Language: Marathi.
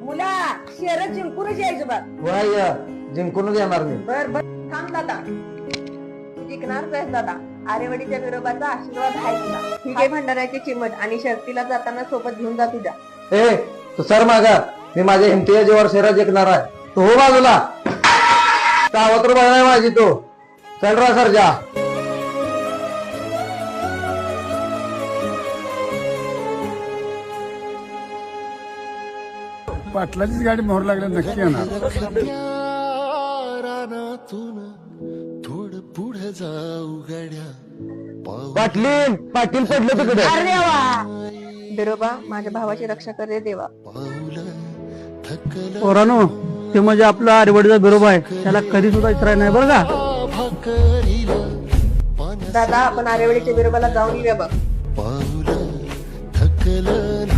मुला शहरात जिंकूनच यायचं बघ. वय जिंकूनच येणार मी. बर बर थांब दादा, तू जिंकणारच आहेस दादा. आरेवाडीच्या विरोबाचा आशीर्वाद आहे तुला. ठीक आहे भंडाऱ्याची चिमट आणि शर्तीला जाताना सोबत घेऊन जा तुझ्या. ए तू सर मागा, मी माझ्या हिमतीच्या जीवावर शहरात जिंकणार आहे. तू हो बाजूला. सावत्र बघ नाही माझी तू. चल रा सरजा. पाटलाचीच गाडी मोहर लागल्या नक्की येणार. थोडं पुढे जाऊ गाड्या पाटील पाटील पडलं तिकडे. अरे देवा, बिरोबा माझ्या भावाची रक्षा करे देवा. पाऊलं थकलं पोरानो, ते म्हणजे आपला आरेवाडीचा बिरोबा आहे, त्याला कधी सुद्धा इचराय नाही बरं का. दादा आपण आरेवाडीच्या बिरोबाला जाऊन येऊया बघ. पाऊलं थकलं